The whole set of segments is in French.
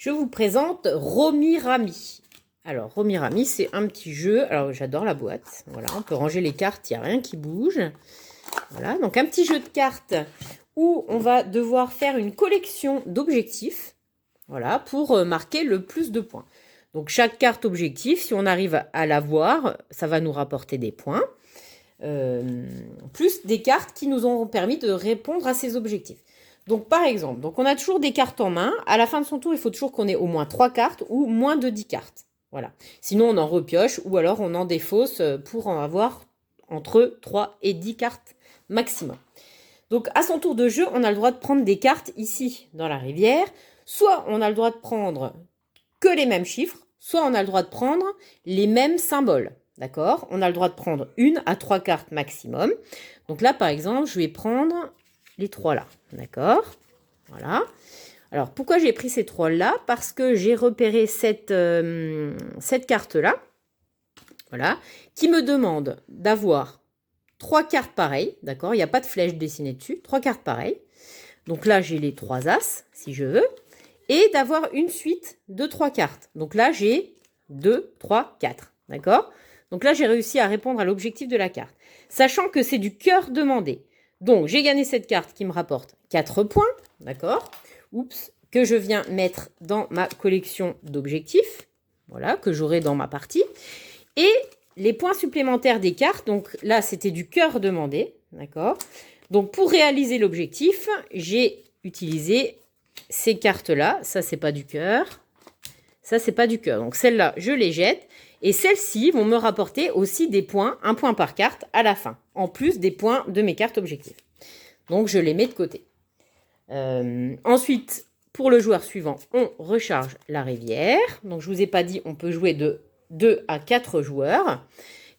je vous présente Romirami. Alors, Romirami, c'est un petit jeu. Alors, j'adore la boîte. Voilà, on peut ranger les cartes, il n'y a rien qui bouge. Voilà, donc un petit jeu de cartes où on va devoir faire une collection d'objectifs. Voilà, pour marquer le plus de points. Donc, chaque carte objectif, si on arrive à l'avoir, ça va nous rapporter des points. Plus des cartes qui nous ont permis de répondre à ces objectifs. Donc, par exemple, donc on a toujours des cartes en main. À la fin de son tour, il faut toujours qu'on ait au moins 3 cartes ou moins de 10 cartes. Voilà. Sinon, on en repioche ou alors on en défausse pour en avoir entre 3 et 10 cartes maximum. Donc, à son tour de jeu, on a le droit de prendre des cartes ici, dans la rivière. Soit on a le droit de prendre que les mêmes chiffres, soit on a le droit de prendre les mêmes symboles. D'accord? On a le droit de prendre 1 à 3 cartes maximum. Donc là, par exemple, je vais prendre les 3 là. D'accord? Voilà. Alors, pourquoi j'ai pris ces 3 là? Parce que j'ai repéré cette carte-là, voilà, qui me demande d'avoir 3 cartes pareilles. D'accord? Il n'y a pas de flèche dessinée dessus. 3 cartes pareilles. Donc là, j'ai les 3 as, si je veux. Et d'avoir une suite de 3 cartes. Donc là, j'ai 2, 3, 4. D'accord? Donc là, j'ai réussi à répondre à l'objectif de la carte. Sachant que c'est du cœur demandé. Donc, j'ai gagné cette carte qui me rapporte 4 points. D'accord? Oups. Que je viens mettre dans ma collection d'objectifs. Voilà, que j'aurai dans ma partie. Et les points supplémentaires des cartes. Donc là, c'était du cœur demandé. D'accord? Donc, pour réaliser l'objectif, j'ai utilisé ces cartes-là. Ça, c'est pas du cœur. Ça, c'est pas du cœur. Donc, celles-là, je les jette. Et celles-ci vont me rapporter aussi des points, 1 point par carte à la fin, en plus des points de mes cartes objectifs. Donc, je les mets de côté. Ensuite, pour le joueur suivant, on recharge la rivière. Donc, je ne vous ai pas dit, on peut jouer de 2 à 4 joueurs.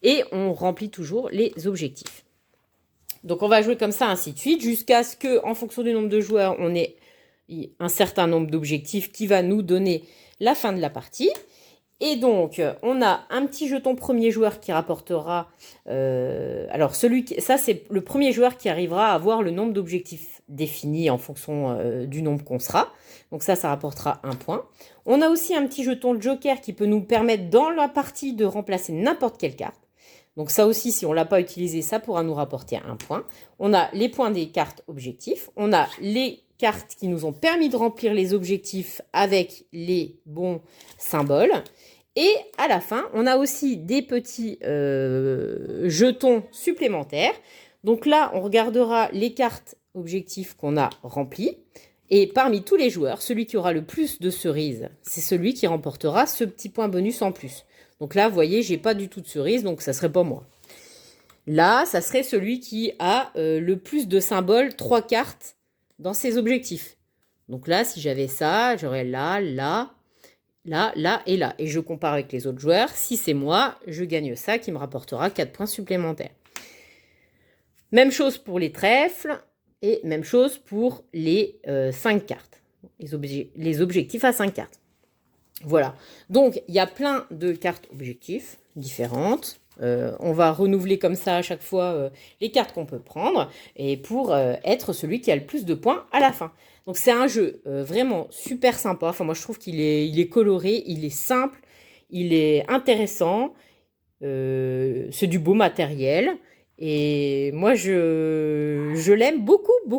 Et on remplit toujours les objectifs. Donc, on va jouer comme ça, ainsi de suite, jusqu'à ce que, en fonction du nombre de joueurs, on ait un certain nombre d'objectifs qui va nous donner la fin de la partie. Et donc, on a un petit jeton premier joueur qui rapportera... alors, ça, c'est le premier joueur qui arrivera à avoir le nombre d'objectifs définis en fonction du nombre qu'on sera. Donc ça rapportera 1 point. On a aussi un petit jeton de joker qui peut nous permettre dans la partie de remplacer n'importe quelle carte. Donc ça aussi, si on ne l'a pas utilisé, ça pourra nous rapporter 1 point. On a les points des cartes objectifs. On a les cartes qui nous ont permis de remplir les objectifs avec les bons symboles. Et à la fin, on a aussi des petits jetons supplémentaires. Donc là, on regardera les cartes objectifs qu'on a remplies. Et parmi tous les joueurs, celui qui aura le plus de cerises, c'est celui qui remportera ce petit point bonus en plus. Donc là, vous voyez, j'ai pas du tout de cerises, donc ça serait pas moi. Là, ça serait celui qui a le plus de symboles, 3 cartes dans ses objectifs. Donc là, si j'avais ça, j'aurais là, là, là, là et là. Et je compare avec les autres joueurs. Si c'est moi, je gagne ça qui me rapportera 4 points supplémentaires. Même chose pour les trèfles et même chose pour les 5 cartes. Les objectifs à 5 cartes. Voilà. Donc, il y a plein de cartes objectifs différentes. On va renouveler comme ça à chaque fois les cartes qu'on peut prendre et pour être celui qui a le plus de points à la fin. Donc c'est un jeu vraiment super sympa. Enfin moi je trouve qu'il est coloré, il est simple, il est intéressant, c'est du beau matériel et moi je l'aime beaucoup beaucoup.